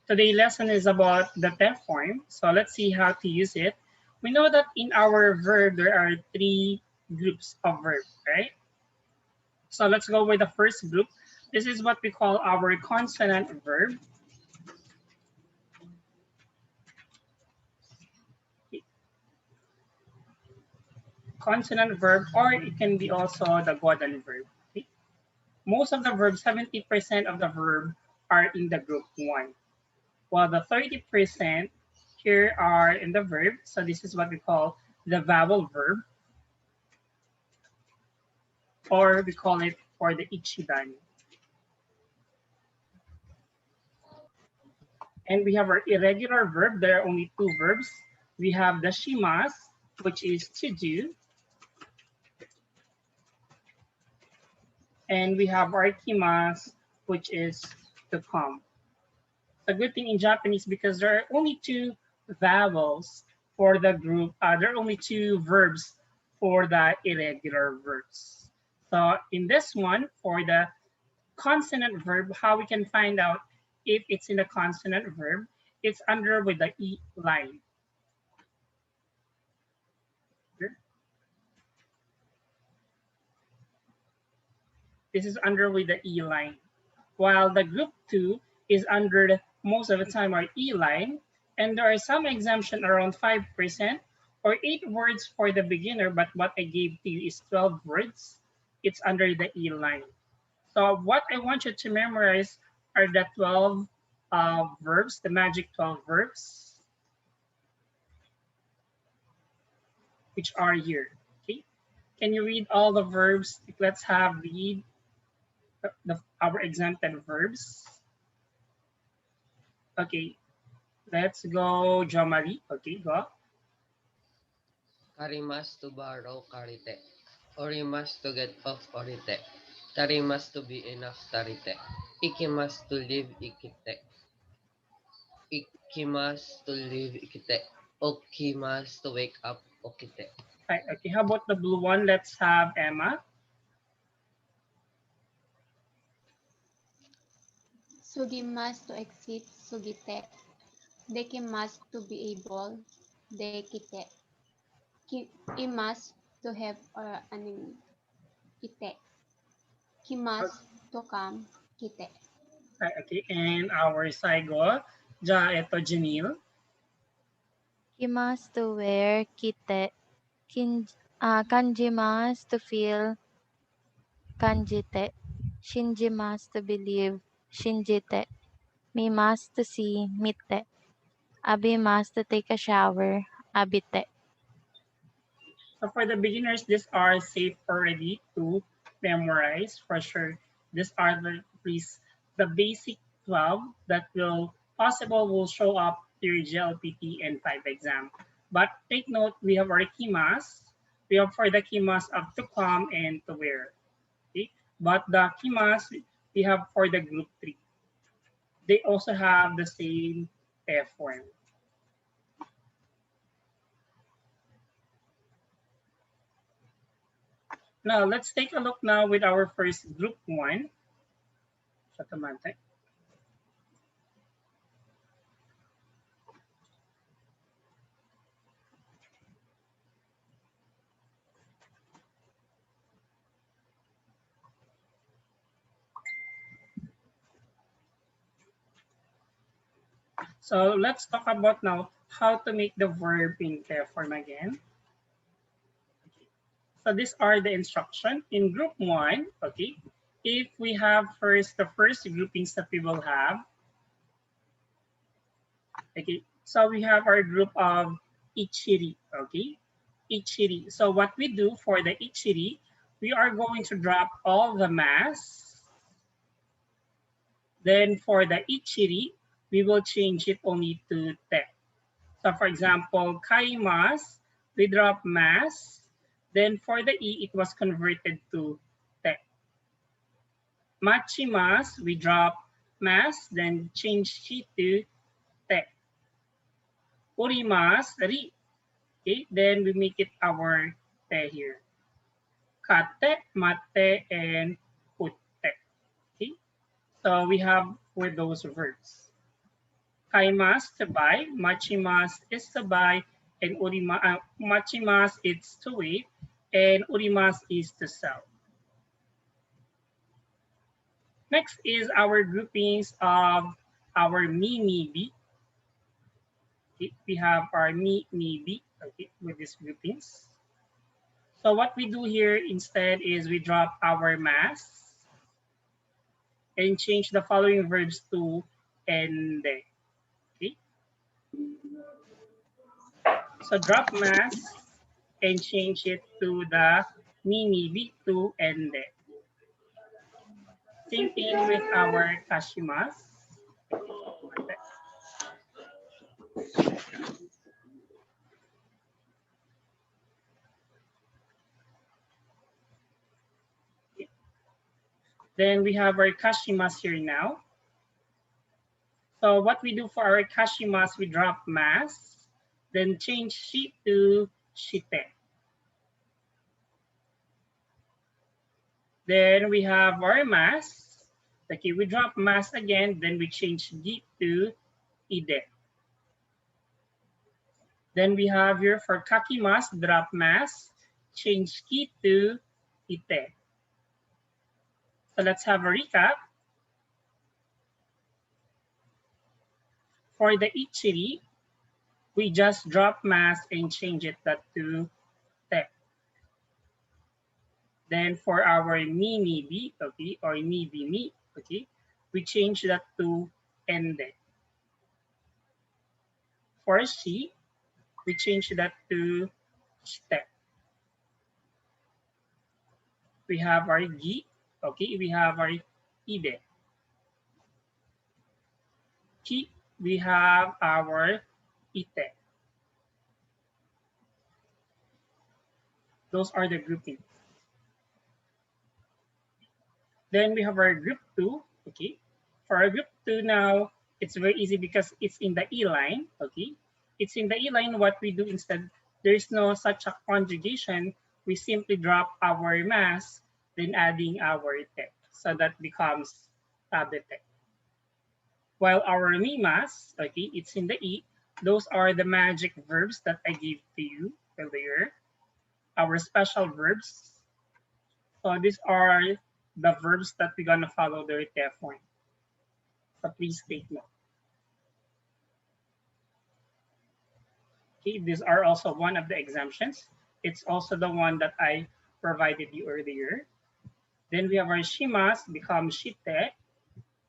Today's lesson is about the te form. So let's see how to use it. We know that in our verb, there are three groups of verb, right? So let's go with the first group. This is what we call our consonant verb. Consonant verb, or it can be also the Godal verb. Okay? Most of the verbs, 70% of the verb are in the group 1, while the 30% here are in the verb. So this is what we call the vowel verb, or we call it for the Ichidan. And we have our irregular verb. There are only two verbs. We have the shimas, which is to do, and we have our kimas, which is to come. The good thing in Japanese, because there are only two vowels for the group, there are only two verbs for the irregular verbs. So in this one, for the consonant verb, how we can find out if it's in the consonant verb, it's under with the E line. This is under with the E line. While the group 2 is under most of the time our E line, and there are some exemption around 5% or 8 words for the beginner, but what I gave to you is 12 words. It's under the E line. So what I want you to memorize are the 12 verbs, the magic 12 verbs, which are here. Okay, can you read all the verbs? Let's have read our exempted verbs. Okay, let's go, Jomari. Okay, go. Horimas to borrow karite. Horimas to get off orite. Tarimas to be enough tarite. Ikimas to live ikite. Ikimas to live ikite. Okimas to wake up okite. Right, okay, how about the blue one? Let's have Emma. Sugimas to exit, sugite. Dekimas to be able, dekite. Imas to have or aning, kite. Kimas to come, kite. Right, okay, and our Saigo, Ja, eto, Janil. Kimas to wear, kite. Kanjimas to feel, kanjite. Shinjimas to believe, shinjite. Mimas to see, mitte. Abimas to take a shower, abite. So for the beginners, these are safe already to memorize for sure. These are the basic 12 that will show up to your GLPT and 5 exam. But take note, we have our kimas. We have for the kimas of to come and to wear. Okay? But the kimas we have for the group 3. They also have the same F form. Now, let's take a look now with our first group 1. So let's talk about now how to make the verb in pair form again. Okay. So these are the instruction in group 1. Okay, if we have first the first groupings that we will have. Okay, so we have our group of Ichiri. Okay, Ichiri. So what we do for the Ichiri, we are going to drop all the mass. Then for the Ichiri, we will change it only to te. So for example, kaimas, we drop mas. Then for the E, it was converted to te. Machimas, we drop mas, then change it to te. Horimas, ri. Okay, then we make it our te here. Kate, mate, and putte. Okay, so we have with those verbs. Kaimas to buy, machimas is to buy, and machimas is to wait, and urimas is to sell. Next is our groupings of our maybe. Okay, we have our maybe, okay, with these groupings. So what we do here instead is we drop our mass and change the following verbs to ende. Okay, so drop mass and change it to the maybe to ende. Same thing with our kashimas. Then we have our kashimas here now. So what we do for our kashimas, we drop mas, then change shi to shite. Then we have our mas. Okay, we drop mas again, then we change gi to ide. Then we have here for kakimas, drop mas, change ki to ite. So let's have a recap. For the ichiri, we just drop mas and change it that to te. Then for our mi, okay, or mi, okay, we change that to ende. For she, we change that to shite. We have our gi, okay, we have our ide. Ki, we have our ite. Those are the groupings. Then we have our group 2, okay. For our group 2 now, it's very easy because it's in the E line, okay. It's in the E line. What we do instead, there's no such a conjugation. We simply drop our mass, then adding our te. So that becomes tabete. While our mimas, okay, it's in the E. Those are the magic verbs that I gave to you earlier. Our special verbs. So these are the verbs that we're gonna follow the te form. So please take note. Okay, these are also one of the exemptions. It's also the one that I provided you earlier. Then we have our shimas become shite,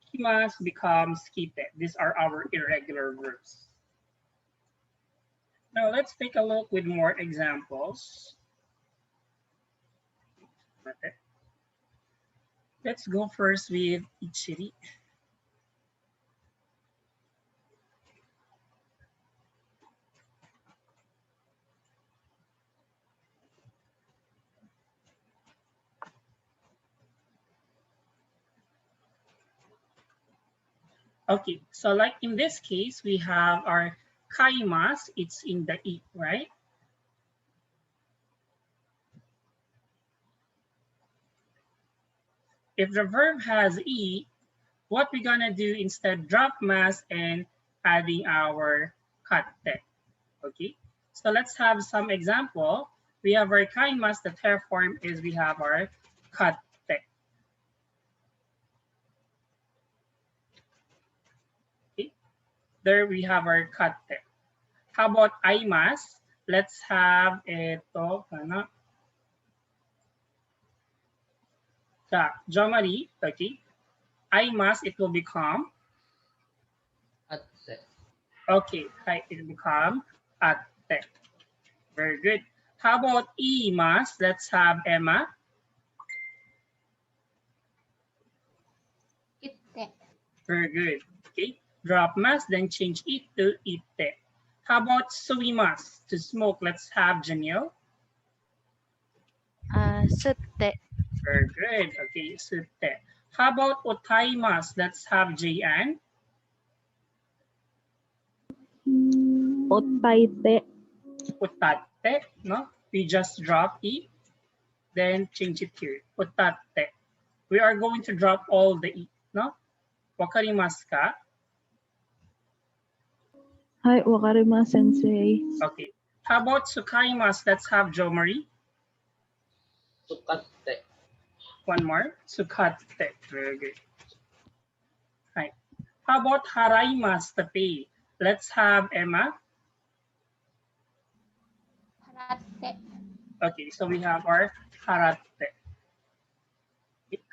kimas becomes kite. These are our irregular verbs. Now let's take a look with more examples. Okay. Let's go first with Ichiri. Okay, so like in this case, we have our kaimas, it's in the E, right? If the verb has E, what we're gonna do instead, drop mass and adding our katte, okay? So let's have some example. We have our kaimas, the pair form is we have our katte. Okay, there we have our katte. How about aimas? Let's have ito, ano? Jomari, okay. Aimas, it will become Atte. okay. It will become atte. Very good. How about imas? Let's have Emma. Itte. Very good. Okay. Drop mas, then change it to ite. How about suimas? To smoke, let's have Janelle. Sutte. Very good. Okay, sute. How about otaimas? Let's have Jayan. Otaite. Utate, no? We just drop E, then change it here. Utate. We are going to drop all the E, no? Wakarimasu ka? Hi, Wakarima Sensei. Okay. How about Tsukaimas? Let's have Jo Marie. Sukatte. One more. Tsukatte. Very good. Right. How about Haraimas, the pay? Let's have Emma. Harate. Okay, so we have our harate.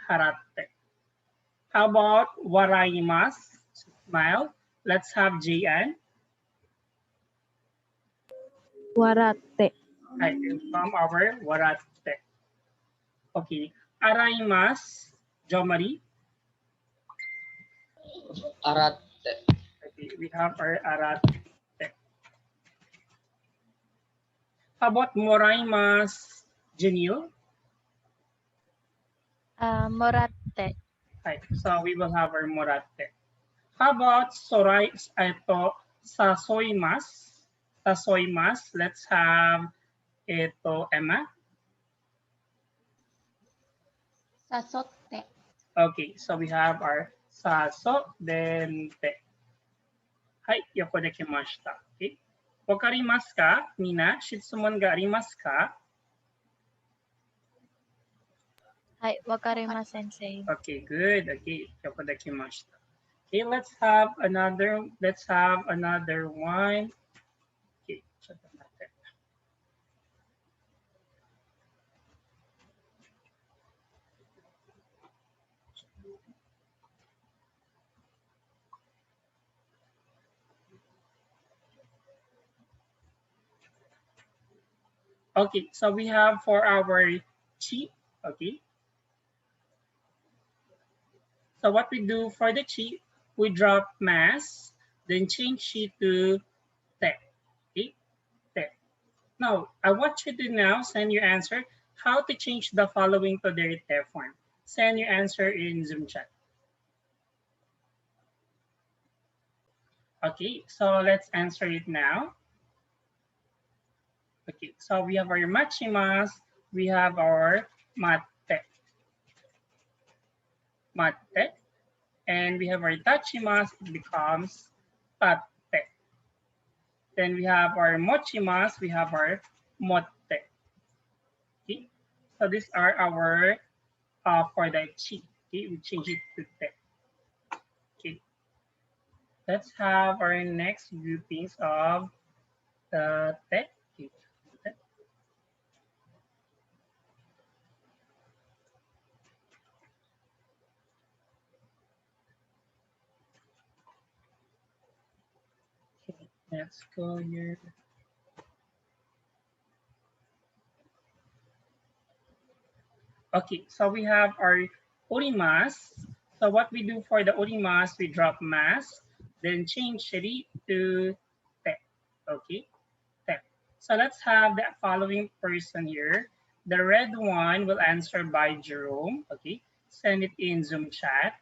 Harate. How about waraimas? Smile. Let's have Jian. Warate. Right, from our warate. Okay. Araimas. Jomari. Aratte. Okay, we have our arate. How about moraimas? Janil. Morate. Right, so we will have our morate. How about soray, ito, sasoymas? Sasoymas. Let's have ito, Emma. Sasote. Okay, so we have our saso, then te. Hai, yoko dekimashita. Okay. Wakarimasu ka? Mina, shitsumon ga arimasu ka? Hi, wakarima sensei. Okay, good. Okay, yoko dekimashita. Okay, let's have another one. Okay, check natin. Okay, so we have for our chi. Okay, so what we do for the chi, we drop mass, then change chi to te. Okay, te. Now, I want you to now send your answer how to change the following to their te form. Send your answer in Zoom chat. Okay, so let's answer it now. Okay, so we have our machimas, we have our mate, mate, and we have our tachimas, it becomes tate. Then we have our mochimas, we have our motte. Okay, so these are our for the chi. Okay, we change it to te. Okay, let's have our next groupings of the te. Okay. Okay, let's go here. Okay, so we have our Horimas. So what we do for the Horimas, we drop mass, then change shiri to te. Okay, te. So let's have the following person here. The red one will answer by Jerome. Okay, send it in Zoom chat.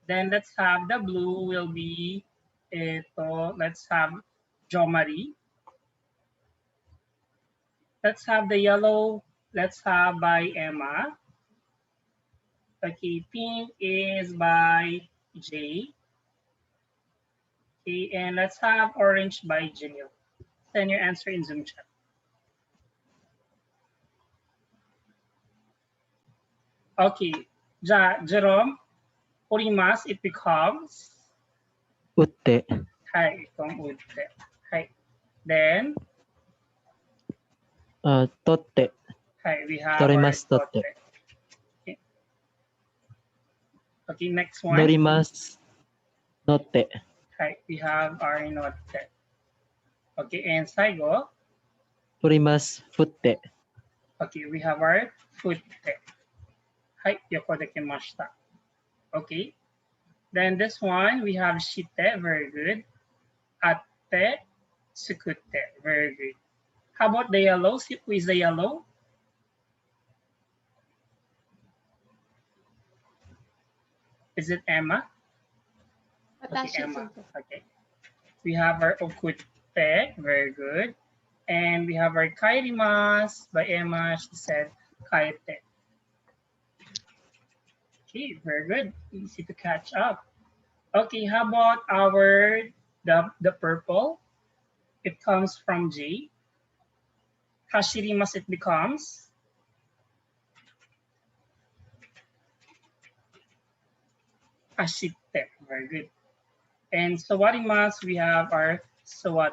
Then let's have the blue will be ito. Let's have Jomari. Let's have the yellow. Let's have by Emma. Okay, pink is by J. Okay, and let's have orange by Janil. Send your answer in Zoom chat. Okay, Jerome, Horimas, it becomes Utte. hi, from Ute. Hi. Then, Totte. hi, we have Torimasu our totte. tote. Okay. Okay, next one. Norimasu notte. Hi, we have our note. Okay, and Saigo. Furimasu futte. Okay, we have our foot. Hi, yoko dekimashita. Okay. Then this one, we have shite, very good. Atte, sukute, very good. How about the yellow? Who is the yellow? Is it Emma? Okay, Watashi Emma. sensei. Okay. We have our okute, very good. And we have our kairimas by Emma. She said kaite. Okay, very good. Easy to catch up. Okay, how about our the purple? it comes from J. Hashirimas, it becomes hashite. Very good. And sawarimas, we have our sawate.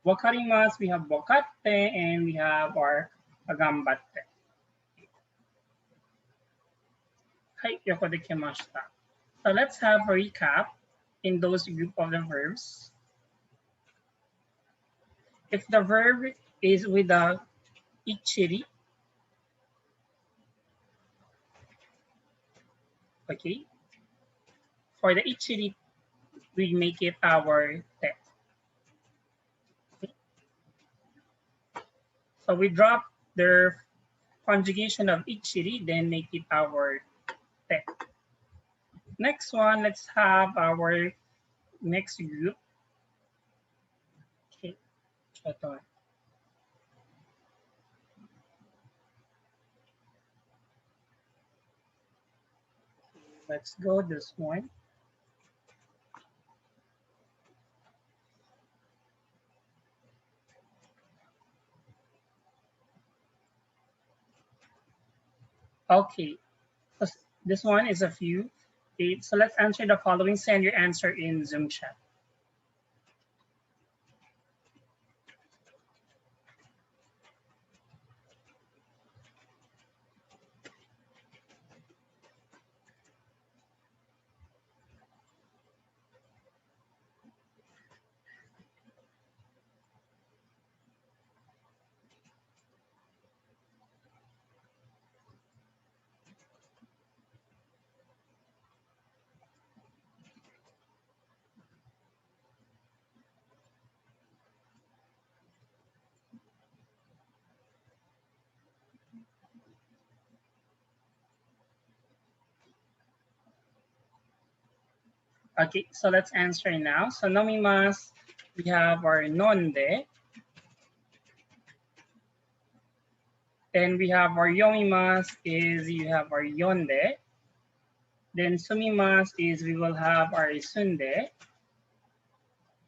Wakarimas, we have bokate, and we have our agambate. Hai, yoko dekimashita. So let's have a recap in those group of the verbs. If the verb is with the ichiri, okay, for the ichiri, we make it our te. Okay. So we drop the conjugation of ichiri, then make it our te. Next one, let's have our next group. Okay, ito. Let's go this one. Okay, so this one is a few. Okay, so let's answer the following. Send your answer in Zoom chat. Okay, so let's answer now. So nomimas, we have our nonde. Then we have our yomimas is you have our yonde. Then sumimas is we will have our isunde.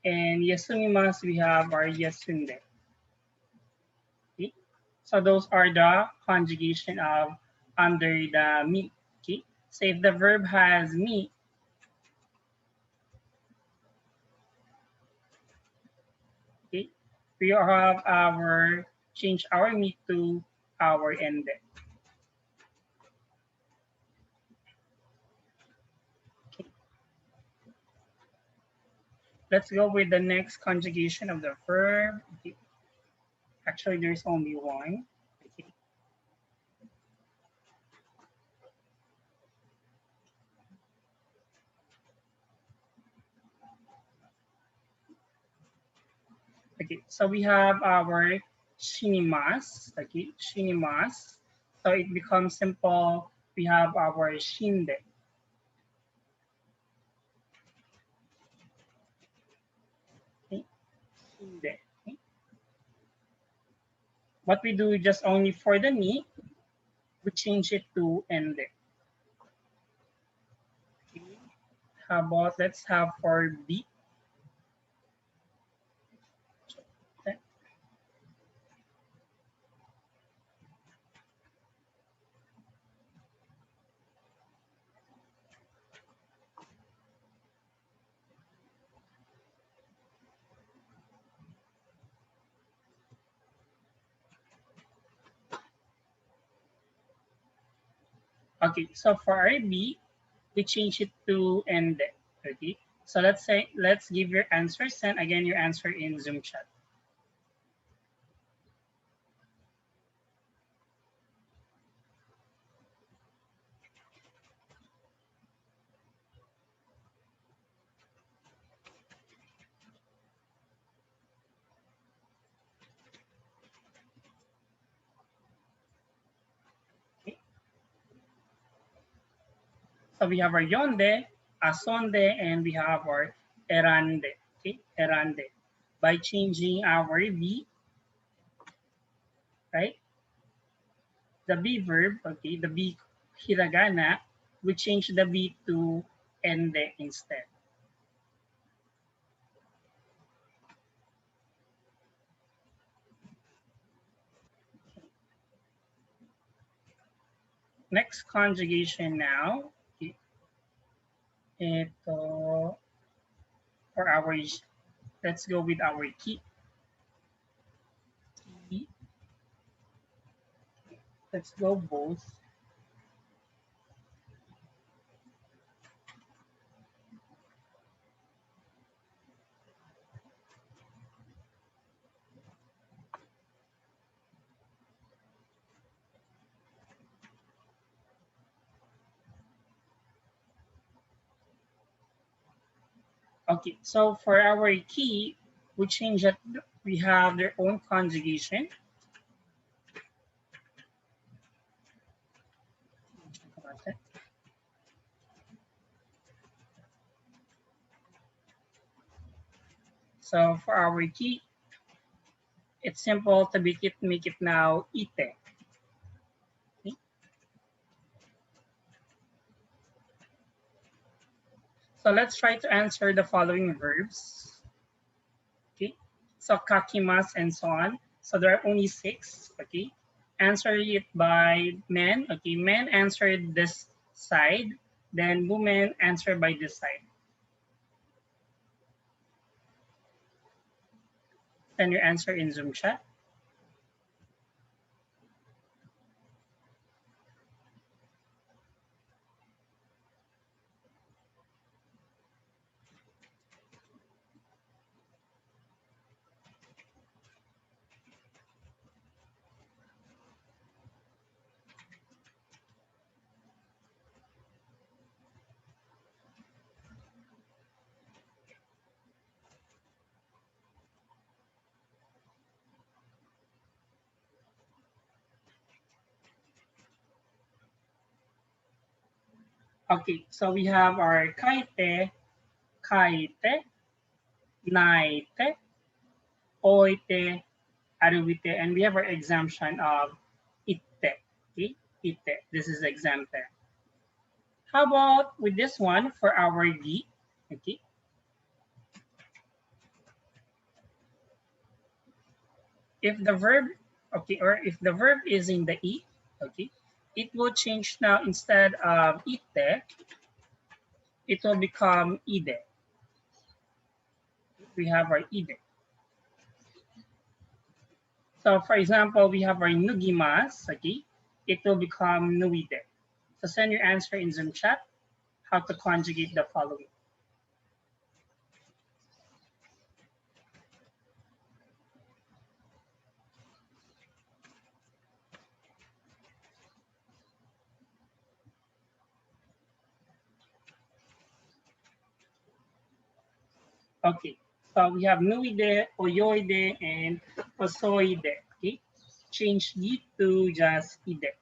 And yasumimas, we have our yasunde. Okay? So those are the conjugation of under the mi. Okay? So if the verb has mi, okay, we have our change our mi to our ende. Okay. Let's go with the next conjugation of the verb. Okay. Actually, there's only one. Okay. Okay, so we have our shinimas. Okay, shinimas. So it becomes simple. We have our shinde. Okay, shinde. Okay. What we do just only for the ni, we change it to ende. Okay. How about let's have for B. Okay. Okay, so for our B, we change it to ende. Okay, so let's give your answer. Send again your answer in Zoom chat. Okay. So we have our yonde, asonde, and we have our erande. Okay, erande. By changing our B, right? The B verb, okay, the B hiragana, we change the B to ende instead. Next conjugation now. Okay. Ito, for our, let's go with our key. Let's go both. Okay, so for our key, we change that we have their own conjugation. So for our key, it's simple to make it now ite. Okay. So let's try to answer the following verbs. Okay. So kakimas and so on. So there are only 6. Okay. Answer it by men. Okay. Men answered this side. Then women answer by this side. Then your answer in Zoom chat. Okay, so we have our kaite, kaite, naite, oite, aruite, and we have our exemption of itte. Okay, itte. This is exempted. How about with this one for our gi? Okay. If the verb, okay, or if the verb is in the e, okay, it will change now instead of itte, it will become ide. We have our ide. So for example, we have our nugimas, okay, it will become nuide. So send your answer in Zoom chat, how to conjugate the following. Okay, so we have nuide, oyoide, and osoide, okay? Change the to just ide.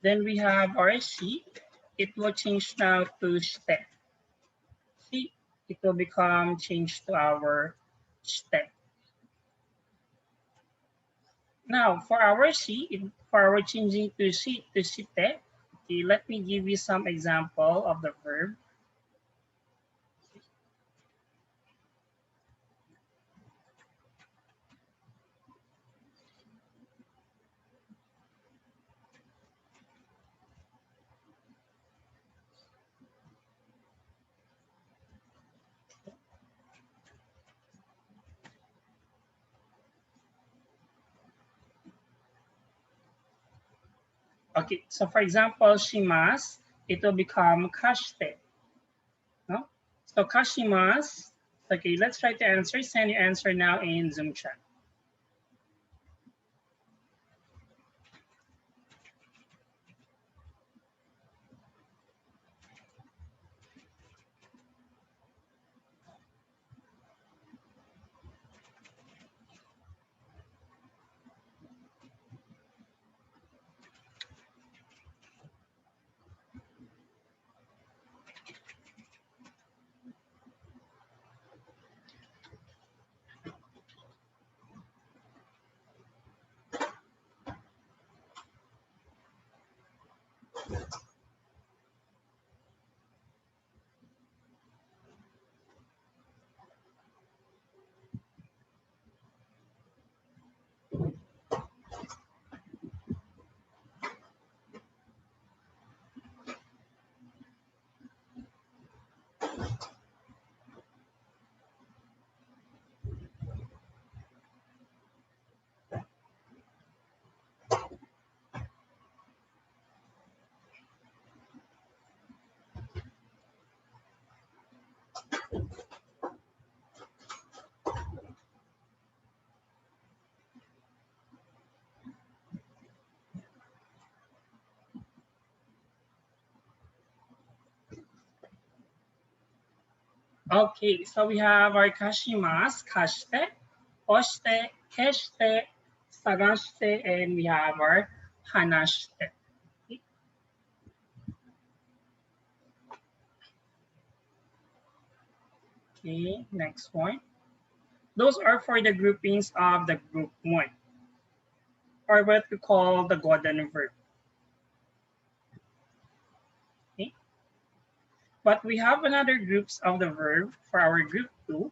Then we have our she, it will change now to shte. She, it will become changed to our shte. Now, for our she, for our changing to she to shite, okay, let me give you some example of the verb. Okay, so for example, shimas, it will become kashite. No? So kashimas, okay, let's try to answer. Send your answer now in Zoom chat. Okay, so we have our kashimasu, kashite, oshite, keshite, sagashite, and we have our hanashite. Okay, next one. Those are for the groupings of the group one, or what we call the golden verb. Okay. But we have another groups of the verb for our group two.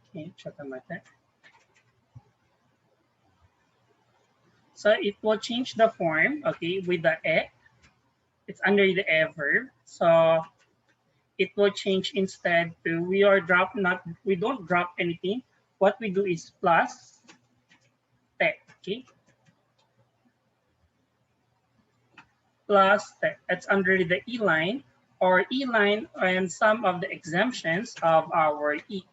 Okay, chotamate. So it will change the form, okay, with the e. It's under the e verb. So it will change instead to we don't drop anything. What we do is plus te, okay? Plus te. It's under the e line or e line and some of the exemptions of our e.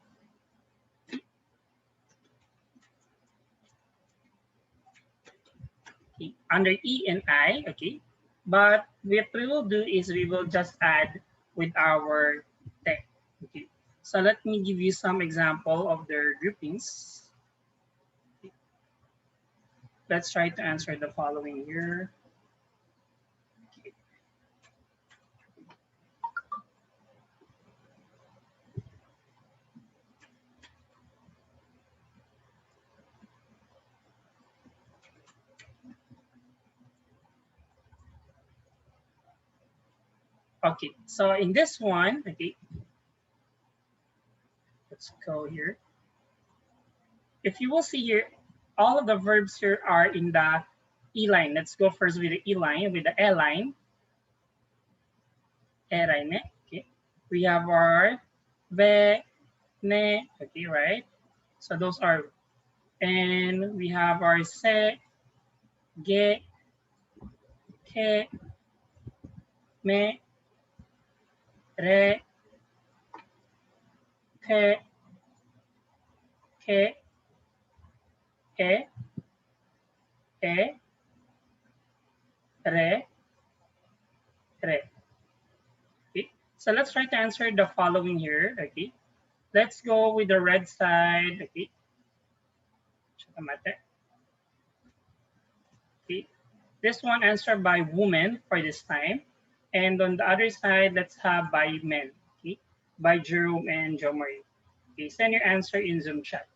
Okay. Under e and I, okay? But what we will do is we will just add with our te. Okay. So let me give you some example of their groupings. Let's try to answer the following here. Okay, so in this one, okay, let's go here. If you will see here, all of the verbs here are in the E line. Let's go first with the E line, with the E line. E line, okay. We have our ve, ne, okay, right? So those are, and we have our se, ge, ke, me, re, ke, ke, e, e, re, re. Okay. So let's try to answer the following here. Okay. Let's go with the red side. Okay. Okay. This one answered by woman for this time. And on the other side, let's have by men. Okay. By Jerome and Jo Marie. Okay. Send your answer in Zoom chat.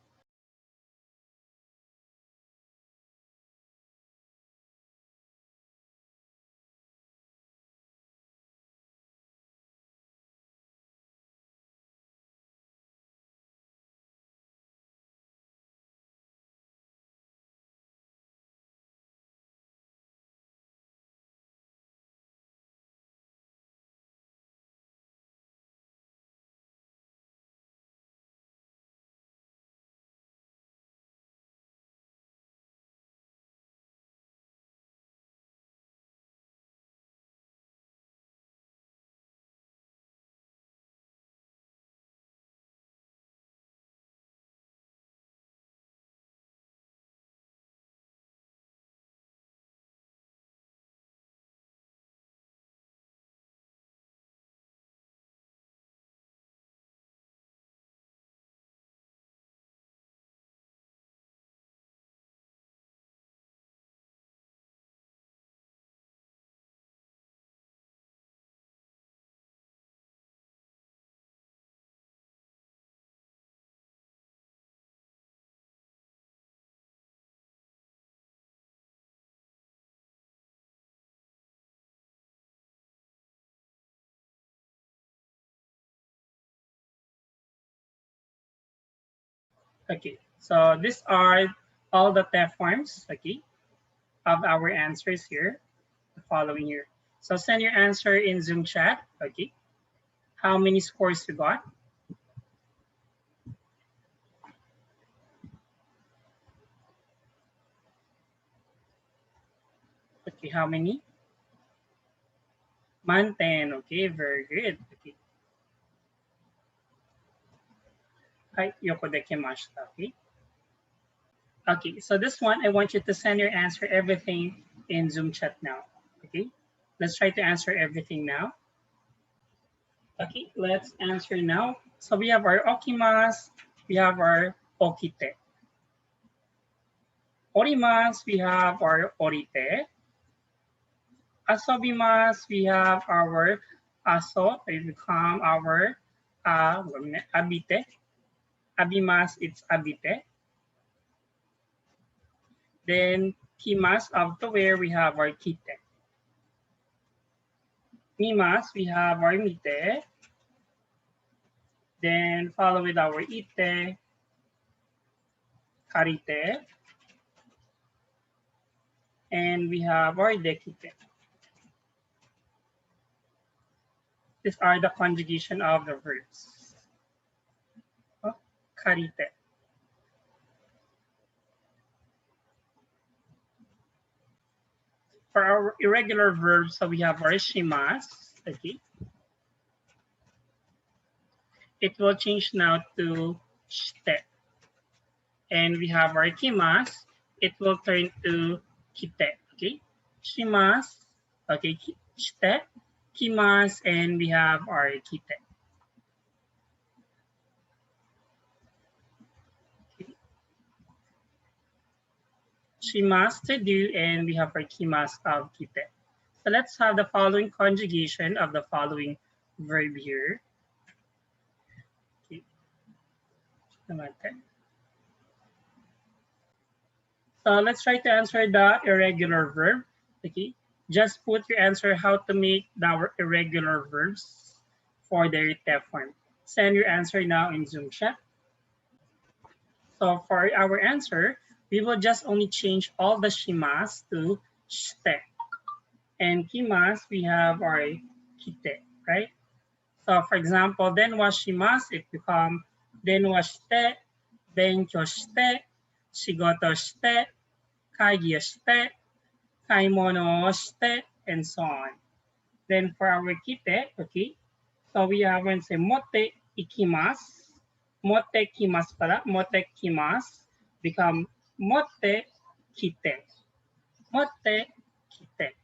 Okay. So these are all the TEF forms, okay, of our answers here, the following here. So send your answer in Zoom chat, okay. How many scores you got? Okay, how many? Manten, okay, very good. Okay. Hi, yoko dekimashita, okay. Okay, so this one, I want you to send your answer, everything in Zoom chat now. Okay, let's try to answer everything now. Okay, let's answer now. So we have our okimas, we have our okite. Horimas, we have our orite. Asobimas, we have our aso, it become our abite. Abimas, it's abite. Then kimas, of the where we have our kite. Mimas, we have our mite. Then follow with our ite, karite. And we have our dekite. These are the conjugation of the verbs. Oh, karite. For our irregular verbs, so we have our shimas. Okay. It will change now to shite. And we have our kimas. It will turn to kite. Okay. Shimas. Okay. Shite. Kimas. And we have our kite. Shimas to do, and we have our kimas of kite. So let's have the following conjugation of the following verb here. Okay. So let's try to answer the irregular verb. Okay. Just put your answer how to make our irregular verbs for their TEF form. Send your answer now in Zoom chat. So for our answer, we will just only change all the shimas to shite. And kimas, we have our kite, right? So for example, denwa shimasu, it become denwa shite, benkyou shite, shigoto shite, kaigi o shite, kaimono o shite, and so on. Then for our kite, okay, so we are going to say motte ikimasu, motte kimasu pala, motte kimasu become motte kite, motte kite.